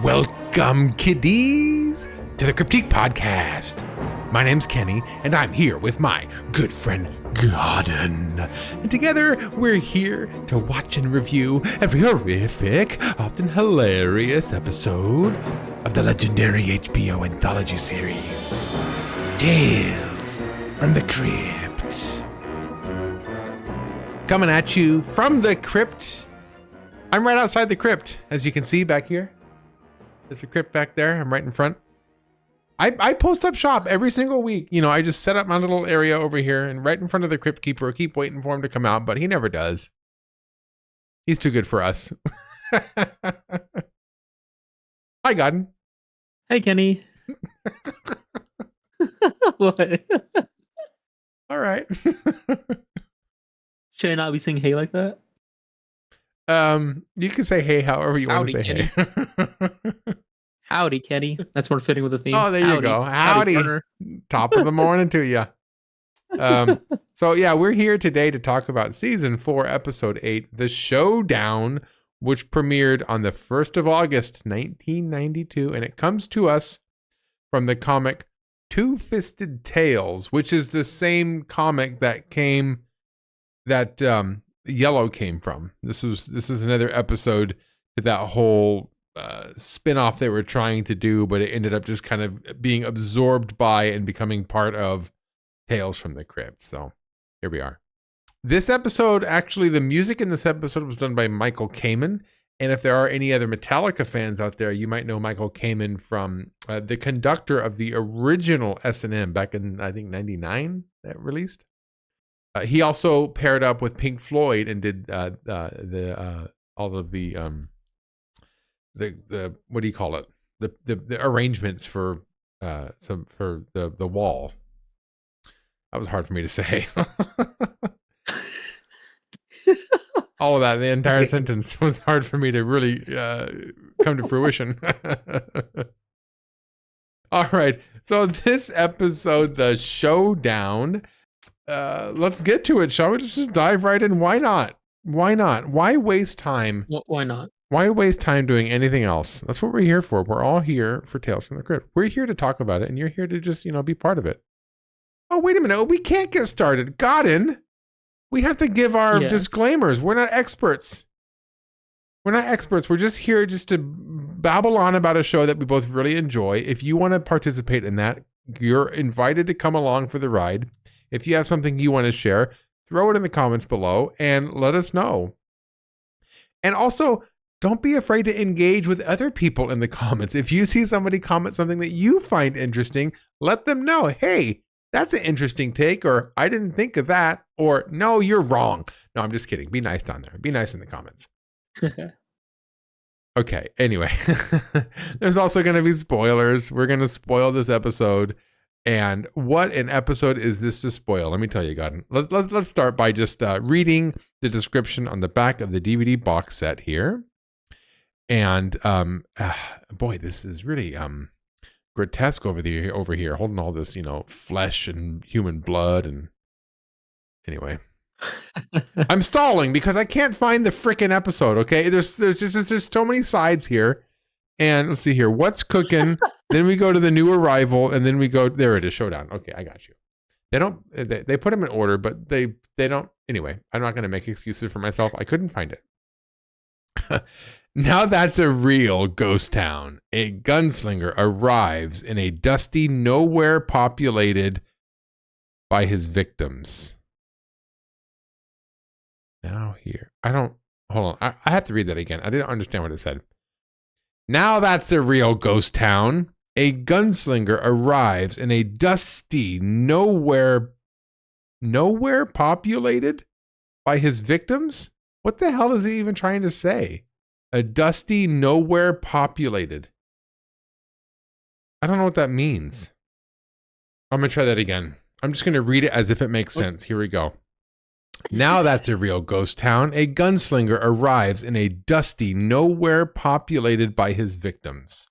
Welcome, kiddies, to the Cryptic Podcast. My name's Kenny, and I'm here with my good friend, Godden. And together, we're here to watch and review every horrific, often hilarious episode of the legendary HBO anthology series, Tales from the Crypt. Coming at you from the Crypt. I'm right outside the Crypt, as you can see back here. There's a Crypt back there. I'm right in front. I post up shop every single week. You know, I just set up my little area over here and right in front of the Crypt Keeper. I keep waiting for him to come out, but he never does. He's too good for us. Hi, Godden. Hey, Kenny. What? All right. Should I not be saying hey like that? You can say hey however you want to say Kenny. hey. Howdy, Kenny. That's more fitting with the theme. Oh, there you go. Howdy. Top of the morning to you. So yeah, we're here today to talk about season 4, episode 8, The Showdown, which premiered on the 1st of August, 1992, and it comes to us from the comic Two-Fisted Tales, which is the same comic that Yellow came from. This is another episode to that whole spin-off they were trying to do, but it ended up just kind of being absorbed by and becoming part of Tales from the Crypt. So here we are. This episode, actually, the music in this episode was done by Michael Kamen. And if there are any other Metallica fans out there, you might know Michael Kamen from the conductor of the original S&M back in, I think, 99 that released. He also paired up with Pink Floyd and did all of the what do you call it? The arrangements for the wall. That was hard for me to say. All of that, the entire sentence was hard for me to really come to fruition. All right. So this episode, The Showdown, let's get to it, shall we? Let's just dive right in. Why not? Why not? Why waste time? Why not? Why waste time doing anything else? That's what we're here for. We're all here for Tales from the Crypt. We're here to talk about it, and you're here to just, be part of it. Oh, wait a minute. We can't get started. Godden, we have to give our disclaimers. We're not experts. We're just here just to babble on about a show that we both really enjoy. If you want to participate in that, you're invited to come along for the ride. If you have something you want to share, throw it in the comments below and let us know. And also, don't be afraid to engage with other people in the comments. If you see somebody comment something that you find interesting, let them know, hey, that's an interesting take, or I didn't think of that, or no, you're wrong. No, I'm just kidding. Be nice down there. Be nice in the comments. Okay, anyway, there's also going to be spoilers. We're going to spoil this episode. And what an episode is this to spoil? Let me tell you, Godden. Let's start by just reading the description on the back of the DVD box set here. And boy, this is really grotesque over here, holding all this, flesh and human blood. And anyway, I'm stalling because I can't find the frickin' episode. Okay, there's so many sides here. And let's see here. What's cooking? Then we go to the new arrival, and then we go. There it is. Showdown. Okay, I got you. They put them in order, but they don't. Anyway, I'm not going to make excuses for myself. I couldn't find it. Now that's a real ghost town. A gunslinger arrives in a dusty nowhere populated by his victims. Now here. Hold on. I have to read that again. I didn't understand what it said. Now that's a real ghost town. A gunslinger arrives in a dusty nowhere populated by his victims? What the hell is he even trying to say? A dusty nowhere populated. I don't know what that means. I'm going to try that again. I'm just going to read it as if it makes sense. Here we go. Now that's a real ghost town. A gunslinger arrives in a dusty nowhere populated by his victims.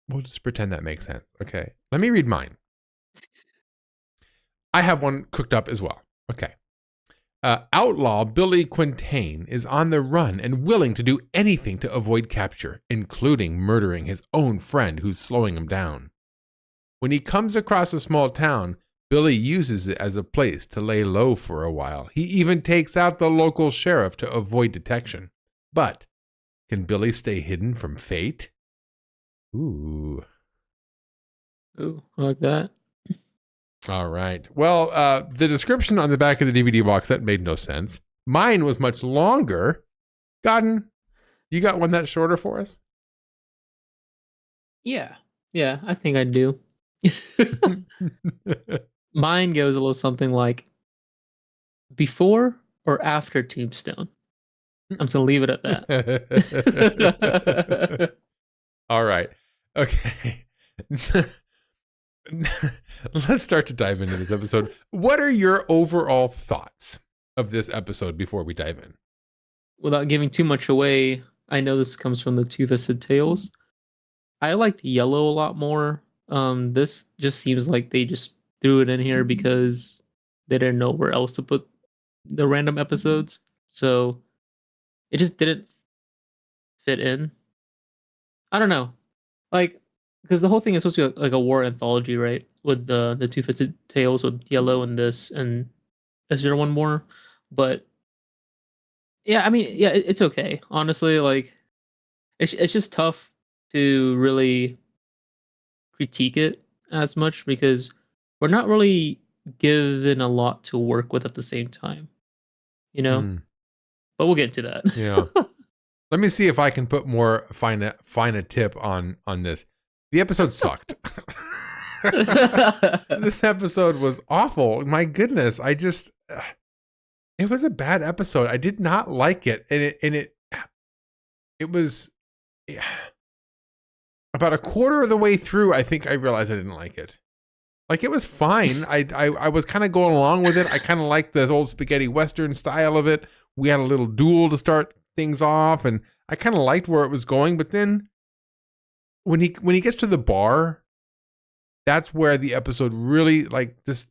We'll just pretend that makes sense. Okay. Let me read mine. I have one cooked up as well. Okay. Outlaw Billy Quintain is on the run and willing to do anything to avoid capture, including murdering his own friend who's slowing him down. When he comes across a small town, Billy uses it as a place to lay low for a while. He even takes out the local sheriff to avoid detection. But can Billy stay hidden from fate? Ooh, I like that. All right. Well, the description on the back of the DVD box set made no sense. Mine was much longer. Godden, you got one that's shorter for us? Yeah, I think I do. Mine goes a little something like before or after Tombstone. I'm just gonna leave it at that. All right. Okay. Let's start to dive into this episode. What are your overall thoughts of this episode before we dive in? Without giving too much away, I know this comes from the Two-Fisted Tales. I liked Yellow a lot more. This just seems like they just threw it in here because they didn't know where else to put the random episodes. So it just didn't fit in. I don't know. Like, because the whole thing is supposed to be like a war anthology, right? With the Two-Fisted Tales with Yellow and this, and is there one more? But yeah, I mean, yeah, it's okay. Honestly, like, it's just tough to really critique it as much because we're not really given a lot to work with at the same time, you know. But we'll get into that. Yeah. Let me see if I can put more fine a tip on this. The episode sucked. This episode was awful. My goodness, it was a bad episode. I did not like it, and it was about a quarter of the way through. I think I realized I didn't like it. Like, it was fine. I was kind of going along with it. I kind of liked the old spaghetti western style of it. We had a little duel to start things off, and I kind of liked where it was going. But then when he gets to the bar, that's where the episode really, like, just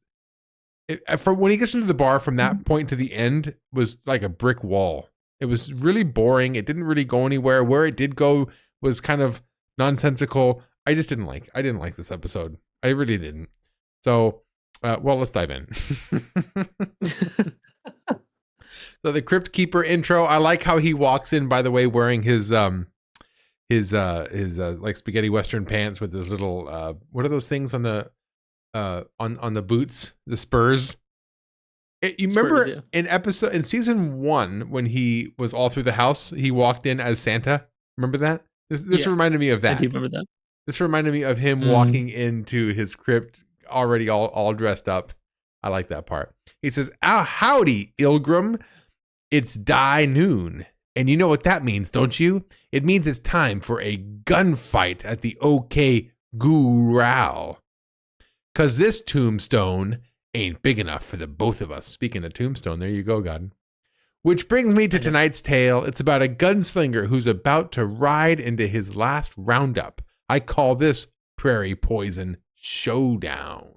when he gets into the bar, from that point to the end was like a brick wall. It was really boring. It didn't really go anywhere. Where it did go was kind of nonsensical. I didn't like this episode. I really didn't. So, well, let's dive in. So the Crypt Keeper intro, I like how he walks in, by the way, wearing his like spaghetti western pants with his little what are those things on the boots, the spurs. You remember in season 1 when he was all through the house, he walked in as Santa. Remember that? This reminded me of that. I do remember that. This reminded me of him walking into his crypt already all dressed up. I like that part. He says, howdy, Ilgrim. It's die noon. And you know what that means, don't you? It means it's time for a gunfight at the OK Goo-Row. 'Cause this tombstone ain't big enough for the both of us. Speaking of tombstone, there you go, Godden. Which brings me to tonight's tale. It's about a gunslinger who's about to ride into his last roundup. I call this Prairie Poison Showdown.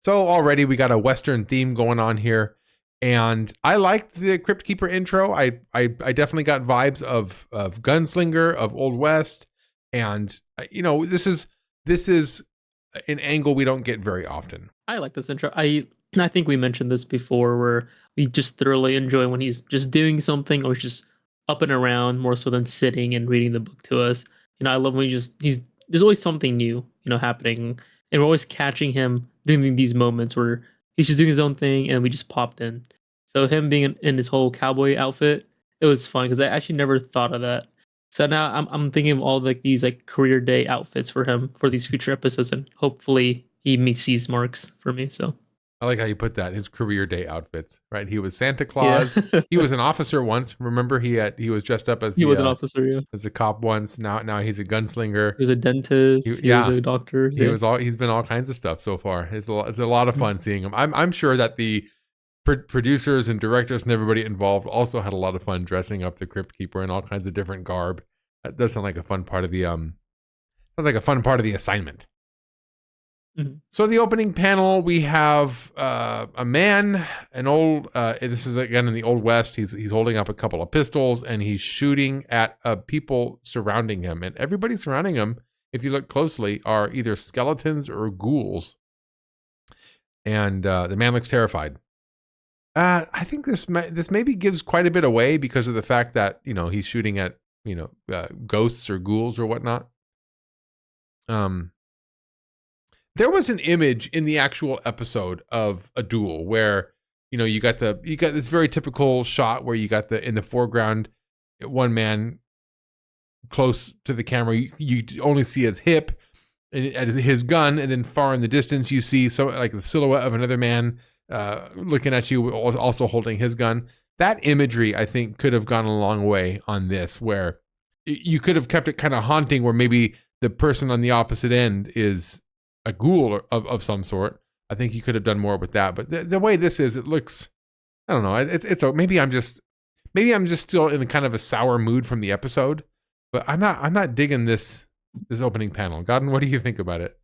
So already we got a Western theme going on here. And I liked the Crypt Keeper intro. I definitely got vibes of Gunslinger, of Old West. And, you know, this is an angle we don't get very often. I like this intro. I think we mentioned this before, where we just thoroughly enjoy when he's just doing something or just up and around more so than sitting and reading the book to us. You know, I love when there's always something new, you know, happening, and we're always catching him doing these moments where he's just doing his own thing and we just popped in. So him being in his whole cowboy outfit, it was fun because I actually never thought of that. So now I'm thinking of all like these like career day outfits for him for these future episodes, and hopefully he meets these marks for me. So I like how you put that, his career day outfits, right? He was Santa Claus. Yeah. He was an officer once. Remember, he was dressed up as he was an officer, yeah, as a cop once. Now he's a gunslinger. He was a dentist. He was a doctor. He's been all kinds of stuff so far. It's a lot of fun seeing him. I'm sure that the producers and directors and everybody involved also had a lot of fun dressing up the Crypt Keeper in all kinds of different garb. That does sound like a fun part of the assignment. Mhm. So the opening panel, we have a man, an old. This is again in the Old West. He's holding up a couple of pistols and he's shooting at people surrounding him. And everybody surrounding him, if you look closely, are either skeletons or ghouls. And the man looks terrified. I think this maybe gives quite a bit away because of the fact that he's shooting at ghosts or ghouls or whatnot. There was an image in the actual episode of a duel where, you got this very typical shot where you got in the foreground, one man close to the camera, you only see his hip and his gun, and then far in the distance you see like the silhouette of another man looking at you, also holding his gun. That imagery, I think, could have gone a long way on this, where you could have kept it kind of haunting, where maybe the person on the opposite end is a ghoul of some sort. I think you could have done more with that. But the way this is, it looks, I don't know. It's maybe I'm just still in kind of a sour mood from the episode. But I'm not digging this opening panel. Godden, what do you think about it?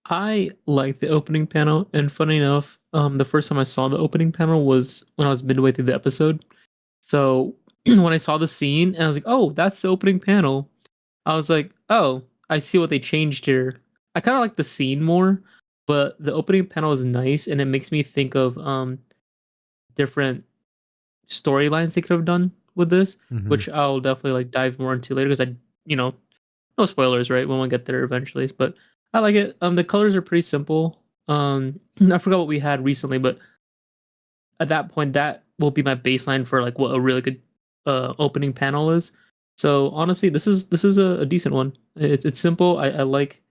I like the opening panel, and funny enough, the first time I saw the opening panel was when I was midway through the episode. So when I saw the scene, and I was like, "Oh, that's the opening panel," I was like, "Oh, I see what they changed here." I kind of like the scene more, but the opening panel is nice, and it makes me think of different storylines they could have done with this, which I'll definitely like dive more into later because no spoilers, right? When we get there eventually, but I like it. The colors are pretty simple. I forgot what we had recently, but at that point, that will be my baseline for like what a really good opening panel is. So honestly, this is a decent one. It's simple. I like.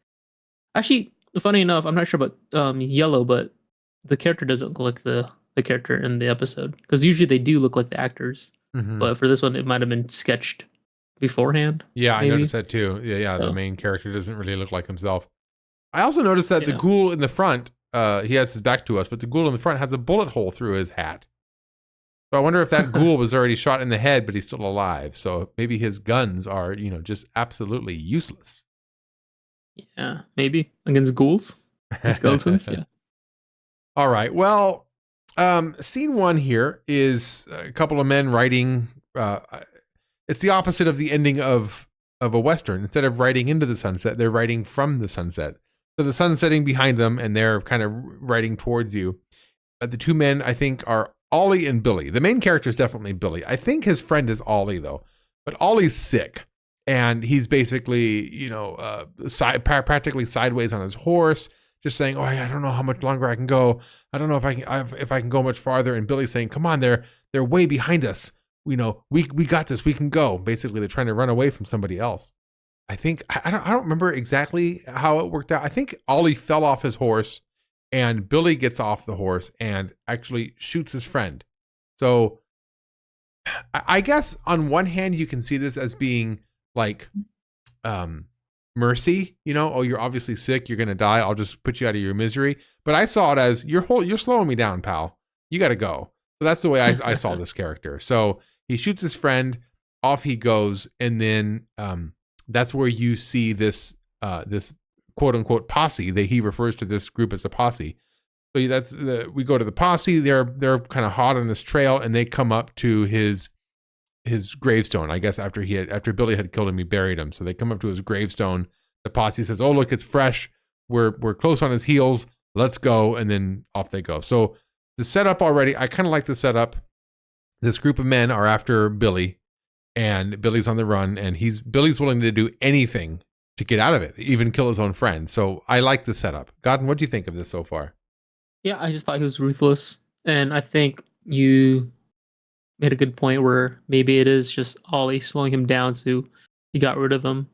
Actually, funny enough, I'm not sure about Yellow, but the character doesn't look like the character in the episode, because usually they do look like the actors. But for this one, it might have been sketched beforehand. Yeah, maybe. I noticed that too. Yeah, So. The main character doesn't really look like himself. I also noticed that the Yeah. ghoul in the front, he has his back to us, but the ghoul in the front has a bullet hole through his hat. So I wonder if that ghoul was already shot in the head, but he's still alive. So maybe his guns are, just absolutely useless. Yeah, maybe against ghouls and skeletons. Yeah. All right. Well, scene one here is a couple of men riding. It's the opposite of the ending of a Western. Instead of riding into the sunset, they're riding from the sunset. So the sun's setting behind them, and they're kind of riding towards you. The two men, I think, are Ollie and Billy. The main character is definitely Billy. I think his friend is Ollie, though. But Ollie's sick, and he's basically, practically sideways on his horse, just saying, "Oh, I don't know how much longer I can go. I don't know if I can go much farther." And Billy's saying, "Come on, they're way behind us. We got this. We can go." Basically, they're trying to run away from somebody else. I think I don't remember exactly how it worked out. I think Ollie fell off his horse, and Billy gets off the horse and actually shoots his friend. So I guess on one hand you can see this as being like mercy, oh, you're obviously sick, you're gonna die, I'll just put you out of your misery. But I saw it as you're slowing me down, pal. You gotta go. So that's the way I saw this character. So he shoots his friend, off he goes, and then that's where you see this quote unquote posse. He refers to this group as a posse. So we go to the posse. They're kind of hot on this trail, and they come up to his gravestone. I guess after Billy had killed him, he buried him. So they come up to his gravestone. The posse says, "Oh, look, it's fresh. We're close on his heels. Let's go." And then off they go. So the setup already, I kind of like the setup. This group of men are after Billy, and Billy's on the run, and Billy's willing to do anything to get out of it, even kill his own friend. So I like the setup. Godden, what do you think of this so far? Yeah, I just thought he was ruthless, and I think you made a good point where maybe it is just Ollie slowing him down, so he got rid of him.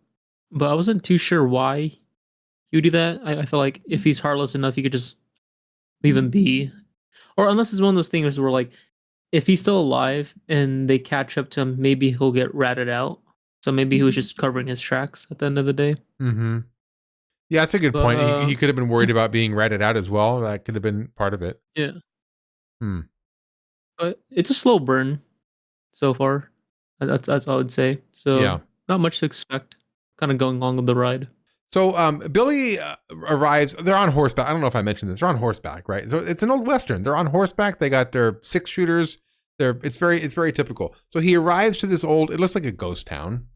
But I wasn't too sure why he would do that. I feel like if he's heartless enough, you could just leave him be, or unless it's one of those things where like, if he's still alive and they catch up to him, maybe he'll get ratted out. So maybe he was just covering his tracks at the end of the day. Mm-hmm. Yeah, that's a good point. He could have been worried about being ratted out as well. That could have been part of it. Yeah. But it's a slow burn so far. That's what I would say. So yeah, not much to expect. Kind of going along with the ride. So Billy arrives. They're on horseback. I don't know if I mentioned this. They're on horseback, right? So it's an old western. They're on horseback. They got their 6-shooters. It's very typical. So he arrives to this old. It looks like a ghost town.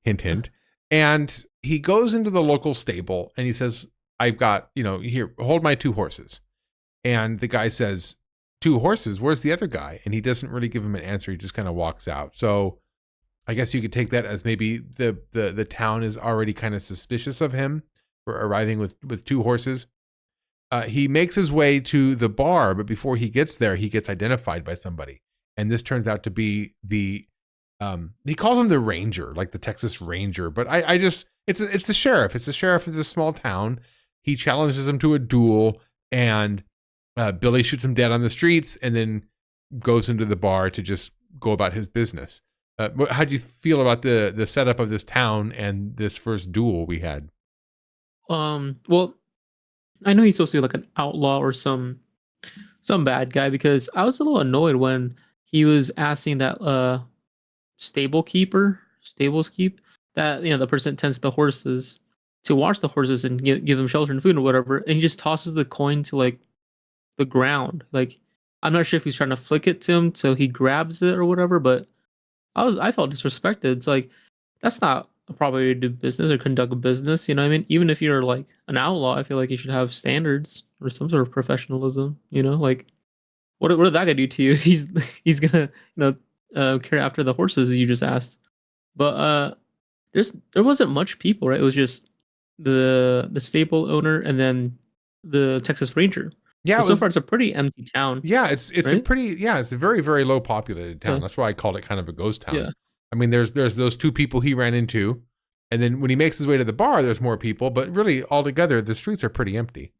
Hint, hint. And he goes into the local stable and he says, "I've got, here, hold my 2 horses." And the guy says, "2 horses? Where's the other guy?" And he doesn't really give him an answer. He just kind of walks out. So I guess you could take that as maybe the town is already kind of suspicious of him for arriving with 2 horses. He makes his way to the bar, but before he gets there, he gets identified by somebody. And this turns out to be he calls him the Ranger, like the Texas Ranger. But it's the sheriff. It's the sheriff of this small town. He challenges him to a duel, and Billy shoots him dead on the streets and then goes into the bar to just go about his business. How do you feel about the setup of this town and this first duel we had? Well, I know he's supposed to be like an outlaw or some bad guy, because I was a little annoyed when he was asking that stables keep, that the person that tends the horses, to watch the horses and give them shelter and food or whatever, and he just tosses the coin to like the ground. Like, I'm not sure if he's trying to flick it to him so he grabs it or whatever, but I felt disrespected. It's like, that's not a proper way to do business or conduct business. You know what I mean? Even if you're like an outlaw, I feel like you should have standards or some sort of professionalism. Like, what did that guy do to you? He's gonna care after the horses, as you just asked. But there wasn't much people, right? It was just the stable owner and then the Texas Ranger. Yeah, so far it's a pretty empty town. Yeah, it's right? it's a very, very low populated town. That's why I called it kind of a ghost town. Yeah. I mean, there's those 2 people he ran into, and then when he makes his way to the bar, there's more people. But really, altogether, the streets are pretty empty.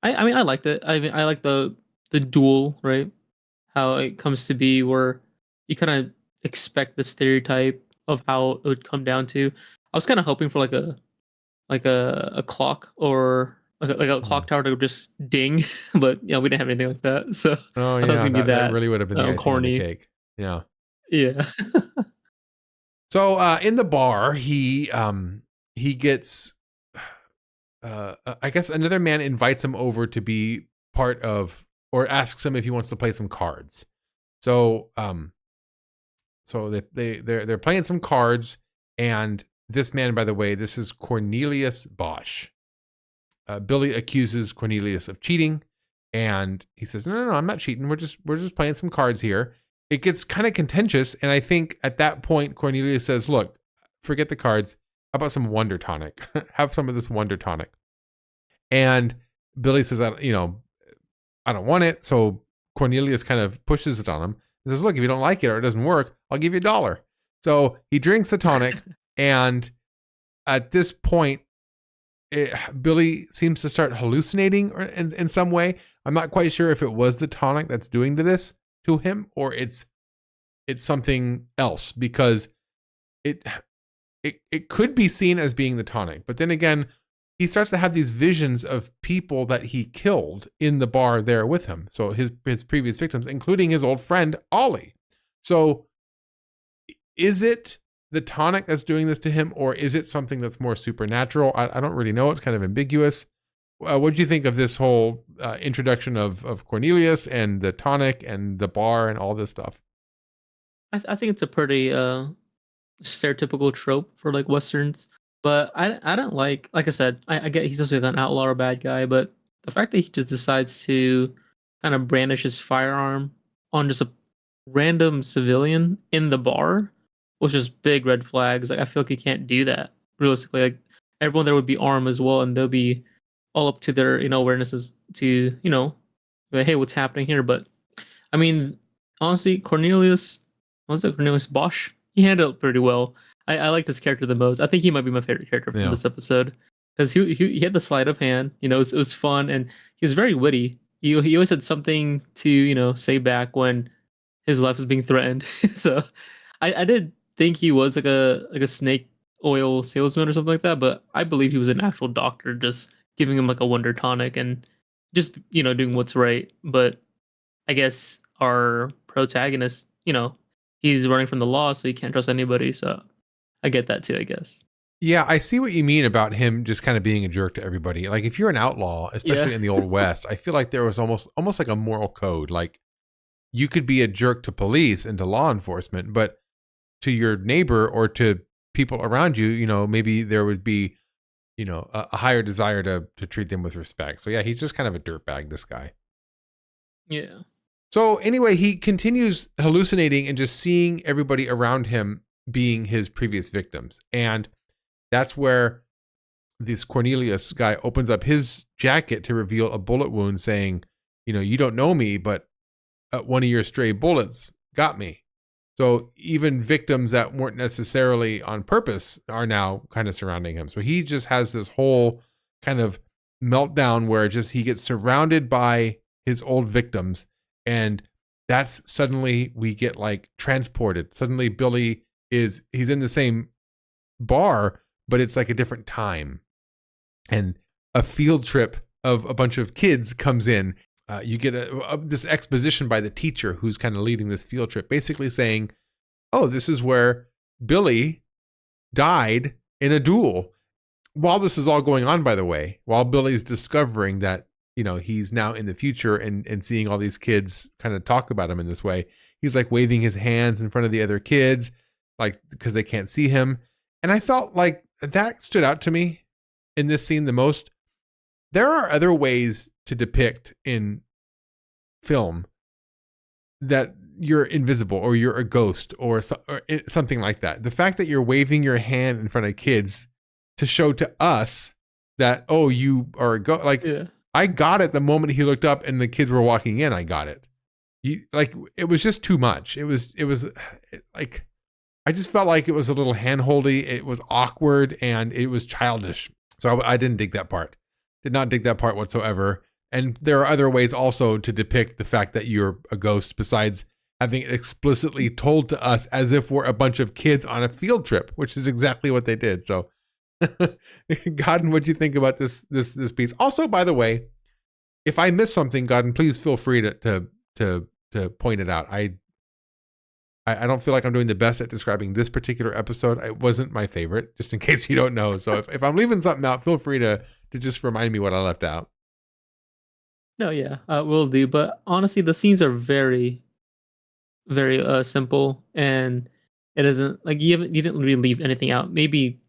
I mean, I liked it. I mean, I like the duel, right? How it comes to be, where you kind of expect the stereotype of how it would come down to. I was kind of hoping for like a clock, or like a clock tower to just ding, but we didn't have anything like that. So Oh I thought it was yeah, gonna be that really would have been the icing on the corny. cake. Yeah. Yeah. So in the bar, he gets, I guess another man invites him over to be part of, or asks him if he wants to play some cards. So they're playing some cards, and this man, by the way, this is Cornelius Bosch. Billy accuses Cornelius of cheating, and he says, "No, I'm not cheating. We're just playing some cards here." It gets kind of contentious, and I think at that point Cornelius says, "Look, forget the cards. How about some Wonder Tonic? Have some of this Wonder Tonic." And Billy says, "I don't want it." So Cornelius kind of pushes it on him. He says, "Look, if you don't like it or it doesn't work, I'll give you $1." So he drinks the tonic, and at this point, Billy seems to start hallucinating in some way. I'm not quite sure if it was the tonic that's doing this to him, or it's something else, because it could be seen as being the tonic. But then again, he starts to have these visions of people that he killed in the bar there with him. So his previous victims, including his old friend Ollie. So is it the tonic that's doing this to him, or is it something that's more supernatural? I don't really know. It's kind of ambiguous. What do you think of this whole introduction of Cornelius and the tonic and the bar and all this stuff? I think it's a pretty stereotypical trope for like westerns, but I don't like I said, I get he's supposed to be like an outlaw or a bad guy, but the fact that he just decides to kind of brandish his firearm on just a random civilian in the bar was just big red flags. Like, I feel like you can't do that realistically. Like, everyone there would be armed as well, and they'll be all up to their awarenesses to like, hey, what's happening here? But I mean, honestly, Cornelius Bosch, he handled it pretty well. I like this character the most. I think he might be my favorite character from this episode, because he had the sleight of hand. It was fun, and he was very witty. He always had something to say back when his life was being threatened. So I did think he was like a snake oil salesman or something like that, but I believe he was an actual doctor, just giving him like a wonder tonic and just doing what's right. But I guess our protagonist, he's running from the law, so he can't trust anybody. So I get that too, I guess. Yeah, I see what you mean about him just kind of being a jerk to everybody. Like if you're an outlaw, especially in the Old West, I feel like there was almost like a moral code. Like you could be a jerk to police and to law enforcement, but to your neighbor or to people around you, you know, maybe there would be, you know, a higher desire to treat them with respect. So yeah, he's just kind of a dirtbag, this guy. Yeah. So anyway, he continues hallucinating and just seeing everybody around him being his previous victims. And that's where this Cornelius guy opens up his jacket to reveal a bullet wound saying, you know, you don't know me, but one of your stray bullets got me. So even victims that weren't necessarily on purpose are now kind of surrounding him. So he just has this whole kind of meltdown where just he gets surrounded by his old victims. And that's suddenly we get like transported. Suddenly Billy he's in the same bar, but it's like a different time. And a field trip of a bunch of kids comes in. You get this exposition by the teacher who's kind of leading this field trip, basically saying, oh, this is where Billy died in a duel. While this is all going on, by the way, while Billy's discovering that, you know, he's now in the future and seeing all these kids kind of talk about him in this way, he's like waving his hands in front of the other kids, like, because they can't see him. And I felt like that stood out to me in this scene the most. There are other ways to depict in film that you're invisible or you're a ghost or something like that. The fact that you're waving your hand in front of kids to show to us that, oh, you are a ghost. Like, yeah. I got it the moment he looked up and the kids were walking in. I got it. It was just too much. It was like, I just felt like it was a little handholdy. It was awkward and it was childish. So I didn't dig that part. Did not dig that part whatsoever. And there are other ways also to depict the fact that you're a ghost besides having it explicitly told to us as if we're a bunch of kids on a field trip, which is exactly what they did. So, Godden, what do you think about this piece? Also, by the way, if I miss something, Godden, please feel free to point it out. I don't feel like I'm doing the best at describing this particular episode. It wasn't my favorite, just in case you don't know. So if I'm leaving something out, feel free to just remind me what I left out. No, yeah, will do. But honestly, the scenes are very, very simple, and it isn't like you didn't really leave anything out. Maybe,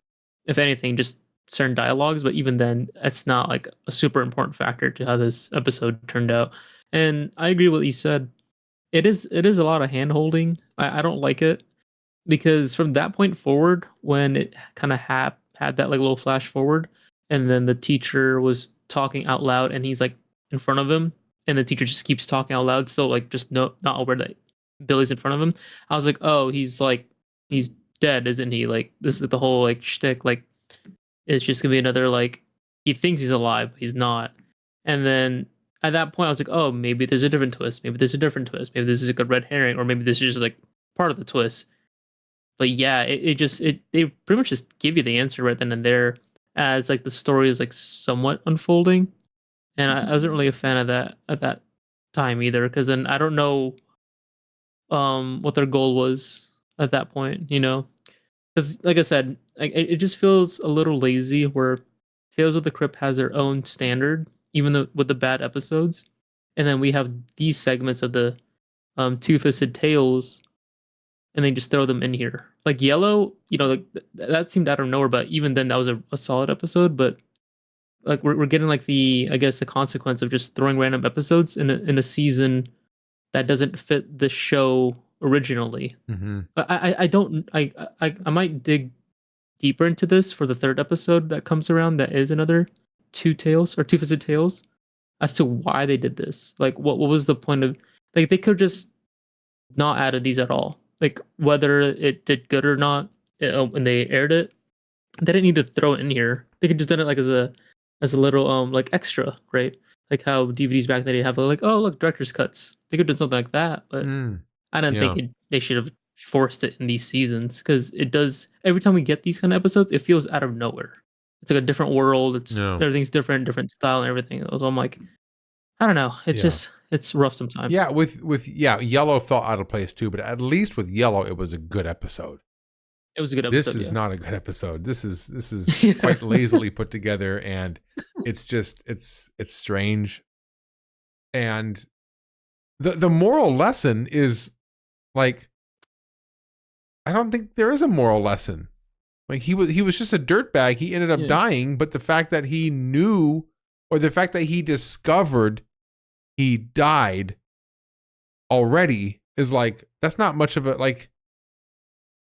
if anything, just certain dialogues. But even then, it's not like a super important factor to how this episode turned out. And I agree with what you said. It is a lot of hand holding. I don't like it because from that point forward, when it kind of had that like little flash forward, and then the teacher was talking out loud, and he's like in front of him, and the teacher just keeps talking out loud, still like just not aware that Billy's in front of him. I was like, oh, he's dead, isn't he? Like this is the whole like shtick. Like it's just gonna be another like he thinks he's alive, but he's not. And then at that point, I was like, oh, maybe there's a different twist. Maybe there's a different twist. Maybe this is a good red herring, or maybe this is just like part of the twist. But yeah, they pretty much just give you the answer right then and there as like the story is like somewhat unfolding. And I wasn't really a fan of that at that time either, because then I don't know what their goal was at that point, you know? Because like I said, it just feels a little lazy where Tales of the Crypt has their own standard, even though with the bad episodes, and then we have these segments of the two-fisted tales, and they just throw them in here. Like Yellow, you know, like that seemed out of nowhere, but even then that was a solid episode. But like we're getting like the consequence of just throwing random episodes in a season that doesn't fit the show originally. Mm-hmm. I might dig deeper into this for the third episode that comes around. That is another two-fisted tales, as to why they did this. Like what was the point of, like they could just not added these at all. Like whether it did good or not when they aired it, they didn't need to throw it in here. They could just done it like as a little like extra, right? Like how DVDs back then they have like, oh look, director's cuts. They could do something like that, but I don't think they should have forced it in these seasons, because it does every time we get these kind of episodes, it feels out of nowhere. It's like a different world. Everything's different style and everything. So I'm like, I don't know. It's just it's rough sometimes. Yeah, with Yellow felt out of place too, but at least with Yellow, it was a good episode. It was a good This episode. is Yeah. not a good episode. This is quite lazily put together, and it's just it's strange. And the moral lesson is like, I don't think there is a moral lesson. Like he was just a dirtbag. He ended up dying, but the fact that he knew, or the fact that he discovered he died already, is like, that's not much of a, like,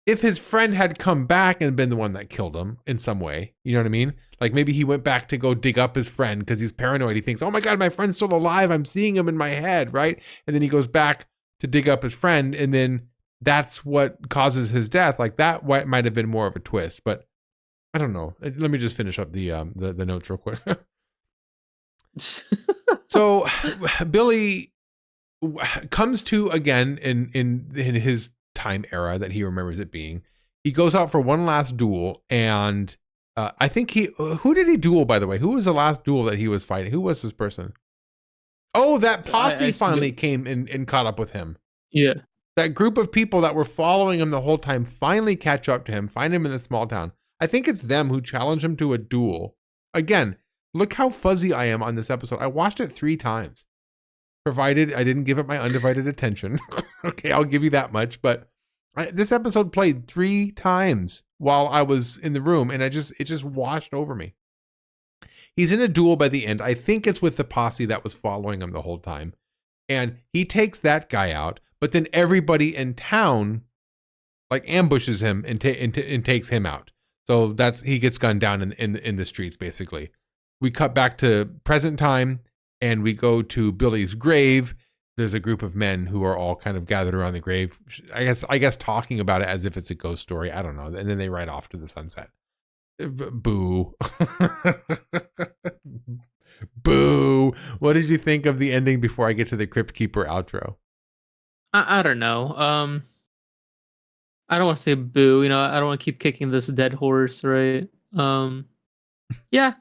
if his friend had come back and been the one that killed him in some way, you know what I mean? Like maybe he went back to go dig up his friend because he's paranoid. He thinks, oh my God, my friend's still alive. I'm seeing him in my head, right? And then he goes back to dig up his friend, and then that's what causes his death. Like that might have been more of a twist, but I don't know. Let me just finish up the notes real quick. So Billy comes to again in his time era that he remembers it being. He goes out for one last duel, and I think who did he duel, by the way? Who was the last duel that he was fighting? Who was this person? Oh, that posse finally came and caught up with him. Yeah. That group of people that were following him the whole time finally catch up to him, find him in the small town. I think it's them who challenge him to a duel. Again, look how fuzzy I am on this episode. I watched it 3 times, provided I didn't give it my undivided attention. Okay, I'll give you that much. But this episode played 3 times while I was in the room, and it just washed over me. He's in a duel by the end. I think it's with the posse that was following him the whole time. And he takes that guy out, but then everybody in town like ambushes him and takes him out. So he gets gunned down in the streets, basically. We cut back to present time, and we go to Billy's grave. There's a group of men who are all kind of gathered around the grave. I guess talking about it as if it's a ghost story. I don't know. And then they ride off to the sunset. Boo. Boo. What did you think of the ending before I get to the Crypt Keeper outro? I don't know. I don't want to say boo. You know, I don't want to keep kicking this dead horse, right? Yeah.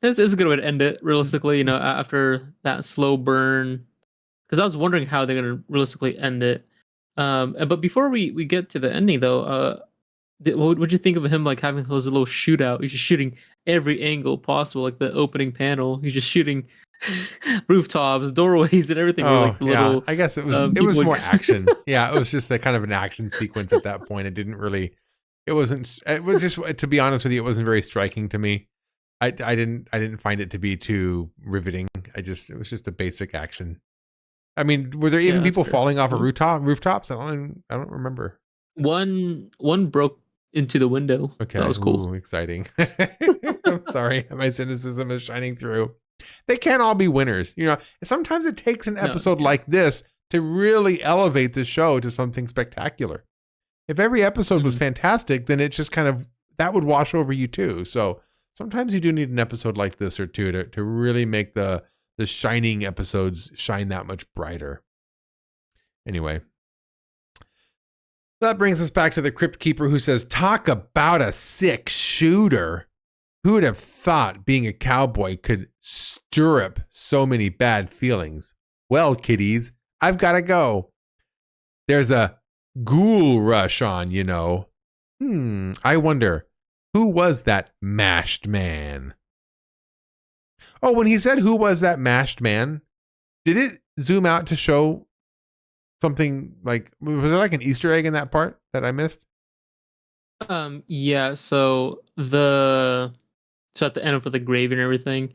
This is a good way to end it, realistically, you know, after that slow burn. Because I was wondering how they're going to realistically end it. But before we get to the ending, though, what would you think of him like having his little shootout? He's just shooting every angle possible, like the opening panel. He's just shooting rooftops, doorways, and everything. Oh, like the little, I guess it was more action. Yeah, it was just a kind of an action sequence at that point. It was just, to be honest with you, it wasn't very striking to me. I didn't find it to be too riveting. It was just a basic action. I mean, were there even people falling off of rooftops? I don't remember. One broke into the window. Okay, that was cool. Ooh, exciting. I'm sorry, my cynicism is shining through. They can't all be winners, you know. Sometimes it takes an episode like this to really elevate the show to something spectacular. If every episode was fantastic, then it just kind of, that would wash over you too. So sometimes you do need an episode like this or two to really make the shining episodes shine that much brighter. Anyway, that brings us back to the Crypt Keeper, who says, talk about a sick shooter. Who would have thought being a cowboy could stir up so many bad feelings? Well, kiddies, I've got to go. There's a ghoul rush on, you know. I wonder, who was that mashed man? Oh, when he said who was that mashed man, did it zoom out to show something like, was there like an Easter egg in that part that I missed? Yeah, so at the end of the grave and everything,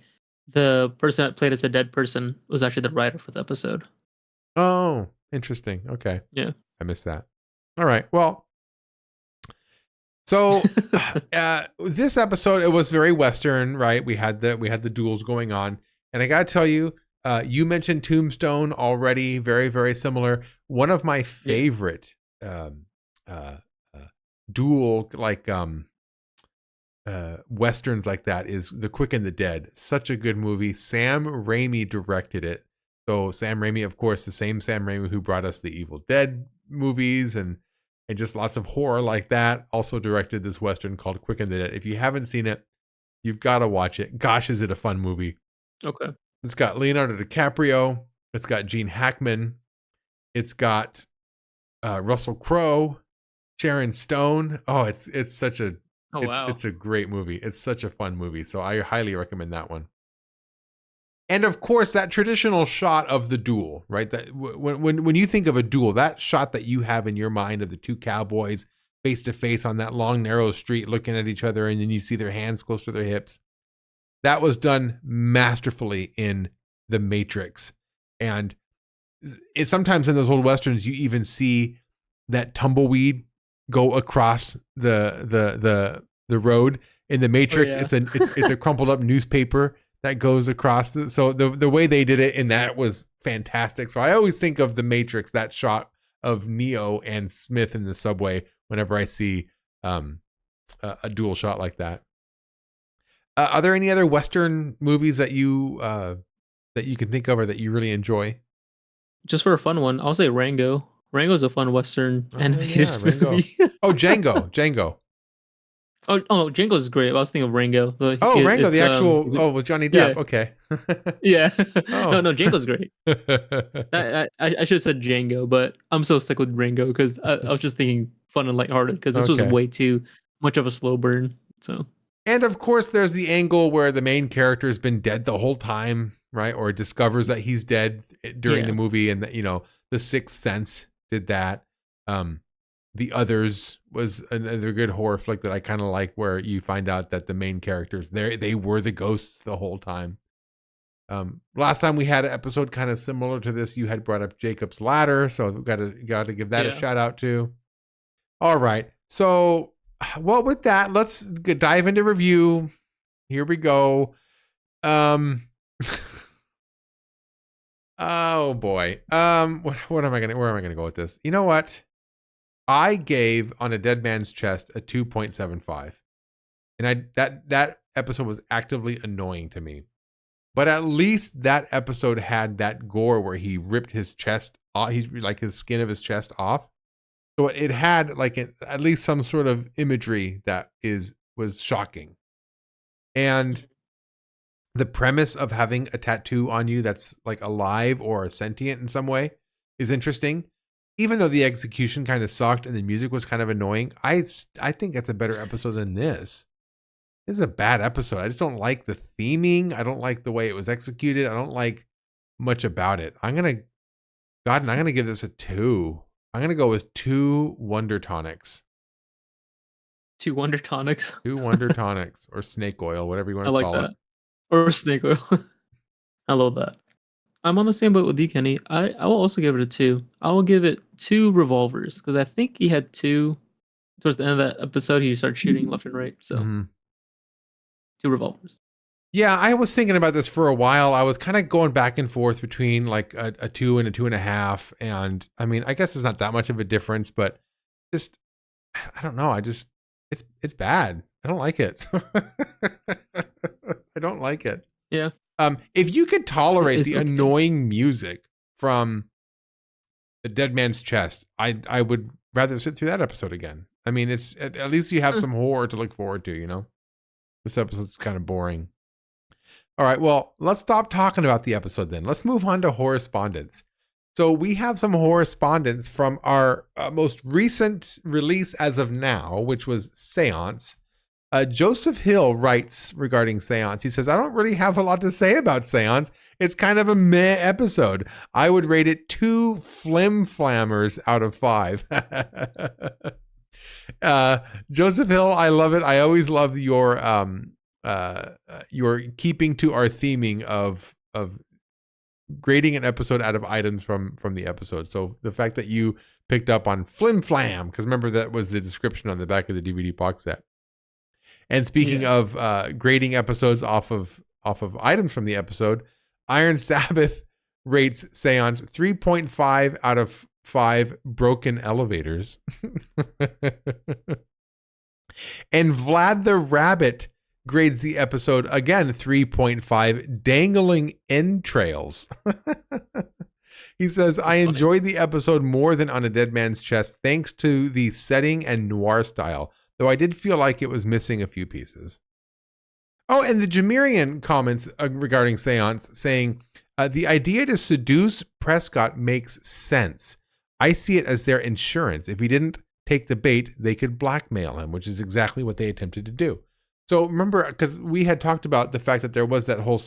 the person that played as a dead person was actually the writer for the episode. Oh, interesting. Okay. Yeah. I missed that. All right. Well, so this episode, it was very Western, right? We had the duels going on, and I gotta tell you, you mentioned Tombstone already. Very, very similar. One of my favorite duel Westerns like that is The Quick and the Dead. Such a good movie. Sam Raimi directed it. So Sam Raimi, of course, the same Sam Raimi who brought us the Evil Dead movies and just lots of horror like that, also directed this Western called Quick and the Dead. If you haven't seen it, you've got to watch it. Gosh, is it a fun movie. Okay. It's got Leonardo DiCaprio. It's got Gene Hackman. It's got Russell Crowe. Sharon Stone. Oh, it's such a Oh wow. it's a great movie. It's such a fun movie. So I highly recommend that one. And of course, that traditional shot of the duel, right? That when you think of a duel, that shot that you have in your mind of the two cowboys face to face on that long, narrow street looking at each other, and then you see their hands close to their hips. That was done masterfully in The Matrix. And it's sometimes in those old Westerns, you even see that tumbleweed go across the road. In The Matrix, it's a crumpled up newspaper that goes across. So the way they did it in that was fantastic. So I always think of The Matrix, that shot of Neo and Smith in the subway, whenever I see a dual shot like that. Are there any other Western movies that you can think of or that you really enjoy? Just for a fun one, I'll say Rango. Rango's a fun Western animated movie. Oh, Django. Oh, Django's great. I was thinking of Rango. Rango, the actual. With Johnny Depp. Yeah. Okay. Yeah. Oh. No, Django's great. I should have said Django, but I'm so stuck with Rango because I was just thinking fun and lighthearted because this was way too much of a slow burn. So. And of course, there's the angle where the main character has been dead the whole time, right? Or discovers that he's dead during the movie, and that, The Sixth Sense did that. The Others was another good horror flick that I kind of like, where you find out that the main characters they were the ghosts the whole time. Last time we had an episode kind of similar to this, you had brought up Jacob's Ladder, so we've got to give that a shout out to. All right, so well, with that, let's dive into review. Here we go. Oh boy. Where am I gonna go with this? You know what? I gave On a Dead Man's Chest a 2.75. And that episode was actively annoying to me. But at least that episode had that gore where he ripped his chest off, his skin of his chest off. So it had at least some sort of imagery that was shocking. And the premise of having a tattoo on you that's alive or sentient in some way is interesting. Even though the execution kind of sucked and the music was kind of annoying, I think it's a better episode than this. This is a bad episode. I just don't like the theming. I don't like the way it was executed. I don't like much about it. I'm going to give this a 2. I'm going to go with 2 Wonder Tonics. 2 Wonder Tonics? 2 Wonder Tonics or snake oil, whatever you want to call it. Or snake oil. I love that. I'm on the same boat with you, Kenny. I will also give it a 2. I will give it 2 revolvers because I think he had 2 towards the end of that episode. He started shooting left and right. So 2 revolvers. Yeah, I was thinking about this for a while. I was kind of going back and forth between a 2 and a 2.5. And I mean, I guess there's not that much of a difference, but just, I don't know. It's bad. I don't like it. I don't like it. Yeah. If you could tolerate the annoying music from The Dead Man's Chest, I would rather sit through that episode again. I mean, it's at least you have some horror to look forward to, This episode's kind of boring. All right, well, let's stop talking about the episode then. Let's move on to Horrorspondence. So we have some Horrorspondence from our most recent release as of now, which was Seance. Joseph Hill writes regarding Seance. He says, I don't really have a lot to say about Seance. It's kind of a meh episode. I would rate it 2 flim-flammers out of 5. Joseph Hill, I love it. I always love your keeping to our theming of grading an episode out of items from the episode. So the fact that you picked up on flim-flam, because remember that was the description on the back of the DVD box set. And speaking of grading episodes off of items from the episode, Iron Sabbath rates Seance 3.5 out of 5 broken elevators. And Vlad the Rabbit grades the episode again 3.5 dangling entrails. He says, I enjoyed the episode more than On a Dead Man's Chest thanks to the setting and noir style, though I did feel like it was missing a few pieces. Oh, and the Jamirian comments regarding Seance saying, the idea to seduce Prescott makes sense. I see it as their insurance. If he didn't, take the bait, they could blackmail him, which is exactly what they attempted to do. So remember, because we had talked about the fact that there was that whole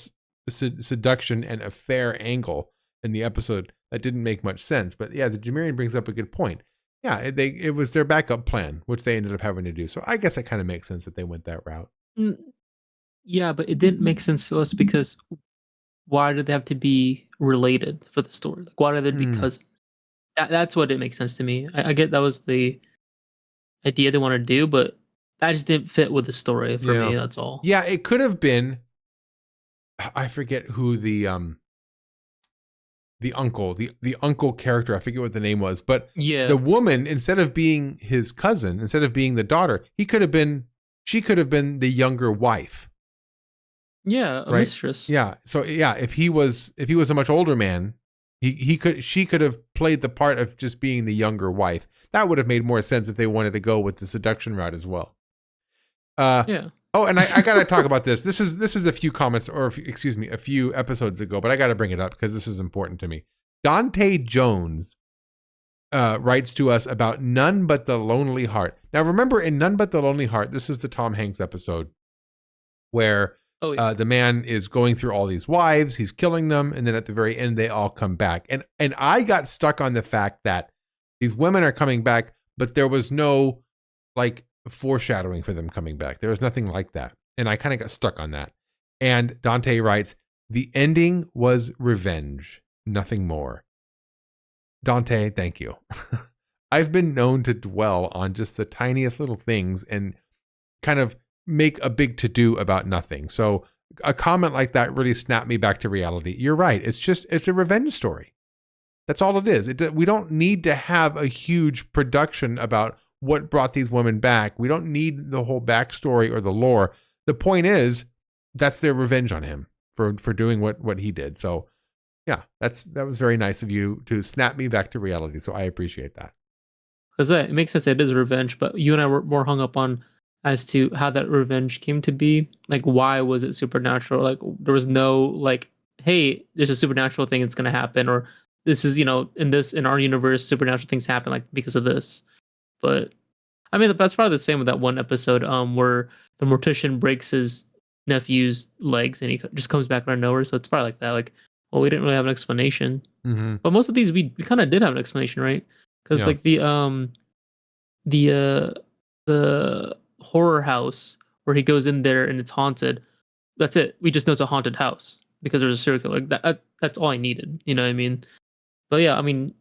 seduction and affair angle in the episode that didn't make much sense. But yeah, the Jemarian brings up a good point. Yeah, it was their backup plan, which they ended up having to do. So I guess it kind of makes sense that they went that route. Yeah, but it didn't make sense to us because why did they have to be related for the story? Like, why did they be cousins? That's what it makes sense to me. I get that was the idea they want to do, but that just didn't fit with the story for me. That's all. Yeah, it could have been. I forget who the uncle character. I forget what the name was, but the woman, instead of being his cousin, instead of being the daughter, she could have been the younger wife. Yeah, a mistress. Yeah. So yeah, if he was a much older man, she could have played the part of just being the younger wife. That would have made more sense if they wanted to go with the seduction route as well. Yeah. Oh, and I gotta talk about this. This is a few comments, or a few episodes ago, but I gotta bring it up because this is important to me. Dante Jones writes to us about None But the Lonely Heart. Now, remember, in None But the Lonely Heart, this is the Tom Hanks episode where the man is going through all these wives, he's killing them, and then at the very end, they all come back. And I got stuck on the fact that these women are coming back, but there was no foreshadowing for them coming back. There was nothing like that. And I kind of got stuck on that. And Dante writes, the ending was revenge, nothing more. Dante, thank you. I've been known to dwell on just the tiniest little things and kind of make a big to-do about nothing. So a comment like that really snapped me back to reality. You're right. It's a revenge story. That's all it is. We don't need to have a huge production about what brought these women back. We don't need the whole backstory or the lore. The point is, that's their revenge on him for doing what he did. So yeah, that was very nice of you to snap me back to reality. So I appreciate that. Because it makes sense. It is revenge, but you and I were more hung up on as to how that revenge came to be. Like, why was it supernatural? Like, there was no hey, there's a supernatural thing that's going to happen, or this is, in our universe, supernatural things happen because of this. But I mean, that's probably the same with that one episode where the mortician breaks his nephew's legs and he just comes back out of nowhere. So it's probably like that. Well, we didn't really have an explanation. Mm-hmm. But most of these we kind of did have an explanation, right? Because the horror house where he goes in there and it's haunted. That's it. We just know it's a haunted house because there's a serial killer. That's all I needed. You know what I mean? But yeah, I mean,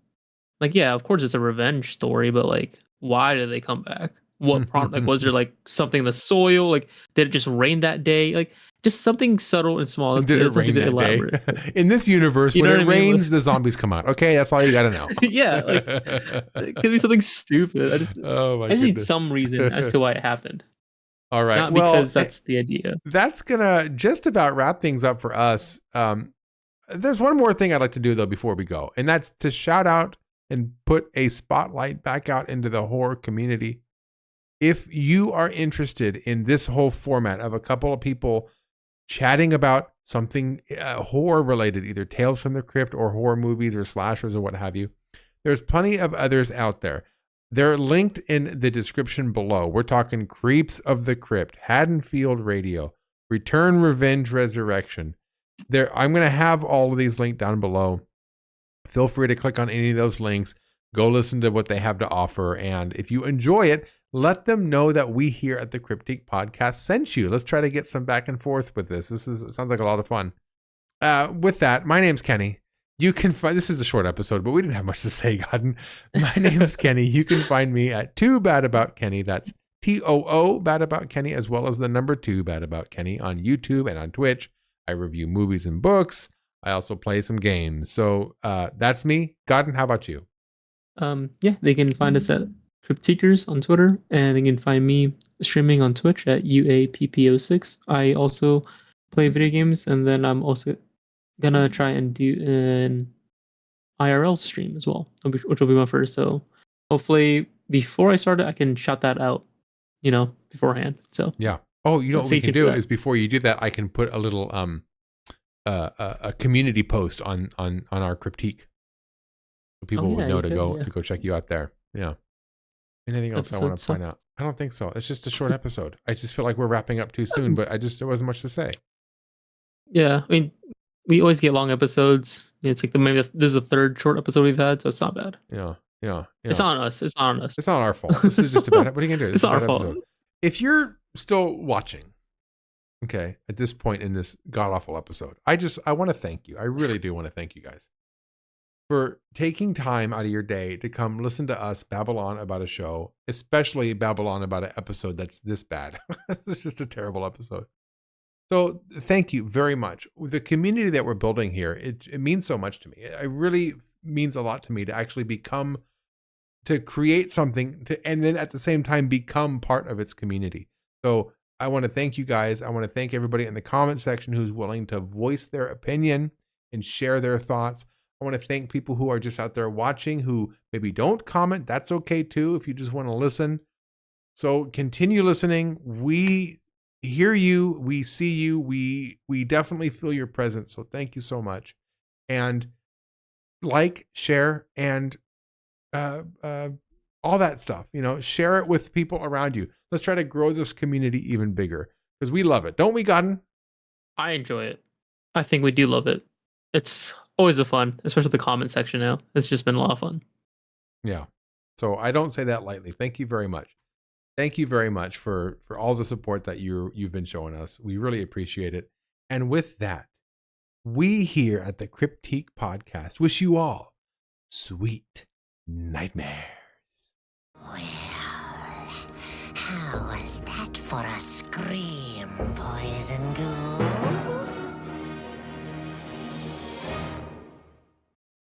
of course it's a revenge story, but why did they come back? What prompt? Was there something in the soil? Did it just rain that day? Just something subtle and small. Did it rain that elaborate. Day? In this universe, when it rains, the zombies come out. Okay, that's all you got to know. Yeah, it could be something stupid. I just need some reason as to why it happened. All right, not because that's the idea. That's gonna just about wrap things up for us. There's one more thing I'd like to do though before we go, and that's to shout out and put a spotlight back out into the horror community. If you are interested in this whole format of a couple of people chatting about something horror related, either Tales from the Crypt or horror movies or slashers or what have you, there's plenty of others out there. They're linked in the description below. We're talking Creeps of the Crypt, Haddonfield Radio, Return, Revenge, Resurrection. I'm going to have all of these linked down below. Feel free to click on any of those links. Go listen to what they have to offer. And if you enjoy it, let them know that we here at the Cryptique Podcast sent you. Let's try to get some back and forth with this. It sounds like a lot of fun. With that, my name's Kenny. You can find, this is a short episode, but we didn't have much to say, Godden. My name is Kenny. You can find me at 2 Bad About Kenny. That's TOO Bad About Kenny, as well as the number 2 Bad About Kenny on YouTube and on Twitch. I review movies and books. I also play some games. So that's me. Godden, how about you? They can find us at Cryptikers on Twitter, and they can find me streaming on Twitch at UAPPO6. I also play video games, and then I'm also gonna try and do an IRL stream as well, which will be my first. So hopefully before I start it, I can shout that out, beforehand. So yeah. Oh, what we can do is before you do that, I can put a little a community post on our Cryptique, so people would know to go check you out there. Yeah. Anything else I want to point out? I don't think so. It's just a short episode. I just feel like we're wrapping up too soon, but there wasn't much to say. Yeah, I mean, we always get long episodes. It's like this is the third short episode we've had, so it's not bad. Yeah. It's not on us. It's not on us. It's not our fault. This is just about it. What are you gonna do? It's not our fault. Episode. If you're still watching, okay, at this point in this god awful episode, I want to thank you. I really do want to thank you guys for taking time out of your day to come listen to us babble on about a show, especially babble on about an episode that's this bad. This is just a terrible episode. So thank you very much. The community that we're building here, it means so much to me. It really means a lot to me to actually to create something and then at the same time become part of its community. So I want to thank you guys. I want to thank everybody in the comment section who's willing to voice their opinion and share their thoughts. I want to thank people who are just out there watching who maybe don't comment. That's okay too if you just want to listen. So continue listening. We hear you. We see you. We definitely feel your presence. So thank you so much. And like, share, and all that stuff. Share it with people around you. Let's try to grow this community even bigger because we love it. Don't we, Godden? I enjoy it. I think we do love it. It's always a fun, especially the comment section now. It's just been a lot of fun. Yeah. So I don't say that lightly. Thank you very much. Thank you very much for all the support that you've been showing us. We really appreciate it. And with that, we here at the Cryptique Podcast wish you all sweet nightmares. Well, how was that for a scream, boys and ghouls?